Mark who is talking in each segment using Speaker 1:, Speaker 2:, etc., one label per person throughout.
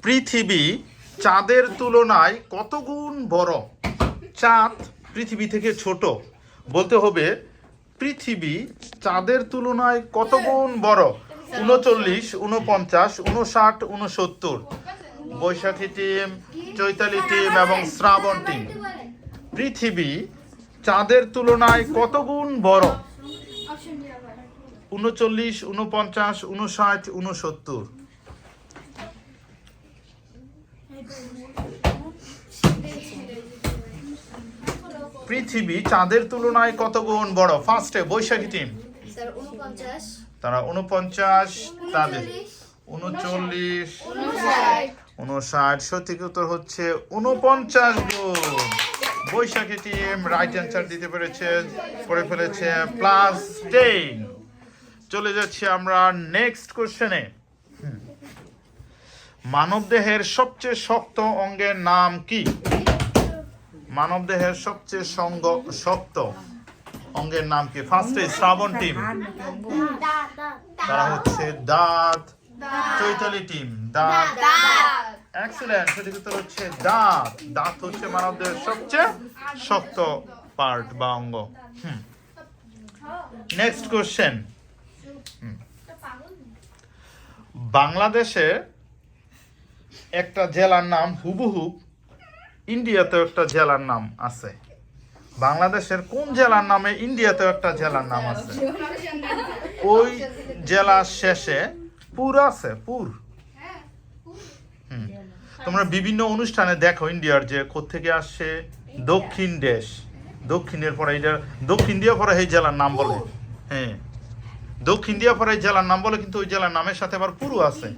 Speaker 1: পৃথিবী চাঁদের তুলনায় কত গুণ বড়? চাঁদ পৃথিবী থেকে ছোট, বলতে হবে পৃথিবী চাঁদের তুলনায় কত গুণ বড়। 39, 49, 59, 69। বৈশাখী টিম, চৈতালি টিম এবং শ্রাবণ টিম। পৃথিবী চাঁদের তুলনায় কত গুণ বড়? 39, 49, 59, 69। পৃথিবী চাঁদের তুলনায় কত গুণ বড়? ফার্স্টে বৈশাখী টিম, তারা 49, তাদের 39, 59। সঠিক উত্তর হচ্ছে 49 গুণ। বৈশাখী টিম রাইট অ্যান্সার দিতে পেরেছে, করে ফেলেছে +10। চলে যাচ্ছি আমরা নেক্সট কোশ্চেনে। মানবদেহের সবচেয়ে শক্ত অঙ্গের নাম কি? মানবদেহের সবচেয়ে শক্ত অঙ্গের নাম কি? ফার্স্টে শ্রাবণ টিম, তারা হচ্ছে দাঁত। চৈতালি টিম দাঁত, এক্সেলেন্ট। সঠিক উত্তর হচ্ছে দাঁত। দাঁত হচ্ছে মানবদেহের সবচেয়ে শক্ত পার্ট বা অঙ্গ। Next question. বাংলাদেশে একটা জেলার নাম হুবহু ইন্ডিয়াতেও একটা জেলার নাম আছে। বাংলাদেশের কোন জেলার নামে ইন্ডিয়াতেও একটা জেলার নাম আছে? ওই জেলার শেষে পুর আছে, পুর। তোমরা বিভিন্ন অনুষ্ঠানে দেখো ইন্ডিয়ার যে কোত্থেকে আসছে দক্ষিণ দেশ, দক্ষিণের পরে এটা দক্ষিণ দিয়া পরে এই জেলার নাম বলে। হ্যাঁ, দক্ষিণ দিয়া পরে এই জেলার নাম বলে, কিন্তু ওই জেলার নামের সাথে আবার পুরো আছে।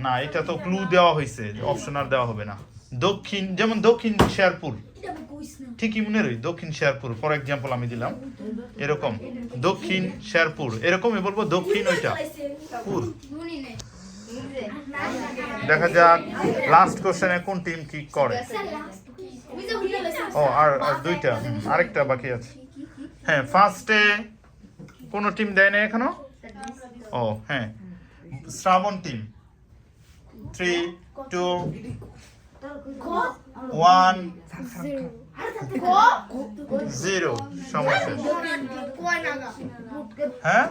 Speaker 1: না, এটা তো ক্লু দেওয়া হয়েছে, অপশন আর দেওয়া হবে না। দক্ষিণ, যেমন দক্ষিণ শেরপুর, ঠিকই মনে রই, দক্ষিণ শেরপুর ফর এক্সাম্পল আমি দিলাম, এরকম দক্ষিণ শেরপুর, এরকমই বলবো দক্ষিণ ওইটা পুর। দেখা যাক লাস্ট কোশ্চেনে কোন টিম কি করে। ও আর দুইটা, আরেকটা বাকি আছে। হ্যাঁ, ফার্স্টে কোন টিম দেয় না এখনো? ও হ্যাঁ, শ্রাবণ টিম। 3, 2, 1, 0। সময় শেষ। হ্যাঁ,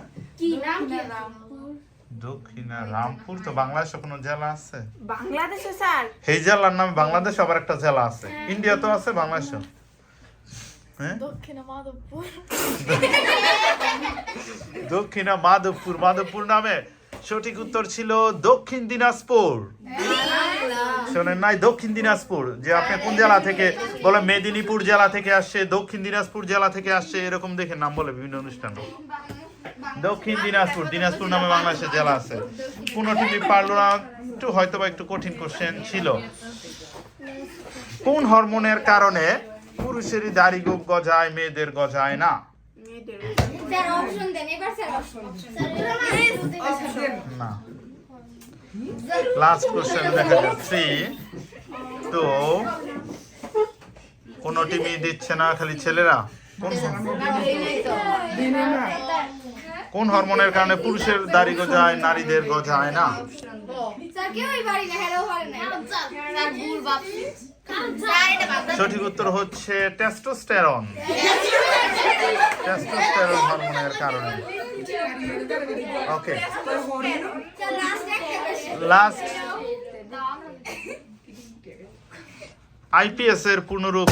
Speaker 1: দক্ষিণা রামপুর তো বাংলাদেশে কোনো জেলা আছে?
Speaker 2: বাংলাদেশে স্যার
Speaker 1: এই জেলার নামে বাংলাদেশ আবার একটা জেলা আছে, ইন্ডিয়া তো আছে, বাংলাদেশে। হ্যাঁ,
Speaker 2: দক্ষিণা মাধবপুর।
Speaker 1: দক্ষিণা মাধবপুর, মাধবপুর নামে। সঠিক উত্তর ছিল দক্ষিণ দিনাজপুর। শোনেন নাই, দক্ষিণ দিনাজপুর। যে আপনি কোন জেলা থেকে বলে, মেদিনীপুর জেলা থেকে আসছে, দক্ষিণ দিনাজপুর জেলা থেকে আসছে, এরকম দেখে নাম বলে বিভিন্ন অনুষ্ঠান। দক্ষিণ দিনাজপুর, দিনাজপুর নামে বাংলাদেশের জেলা আছে। কোনো টিভি পারলো না, একটু হয়তো বা একটু কঠিন কোশ্চেন ছিল। কোন হরমোনের কারণে পুরুষেরই দাড়ি গোঁফ গজায়, মেয়েদের গজায় না? না। লাস্ট কোশ্চেন দেখা যায় 3, 2। কোন টিমই দিচ্ছে না, খালি ছেলেরা। কোন হরমোনের কারণে পুরুষের দাড়ি গজায়, নারীদের গজায় না? সঠিক উত্তর হচ্ছে টেস্টোস্টেরন। টেস্টোস্টেরন হরমোনের কারণে। ওকে, লাস্ট। আইপিএস এর পূর্ণরূপ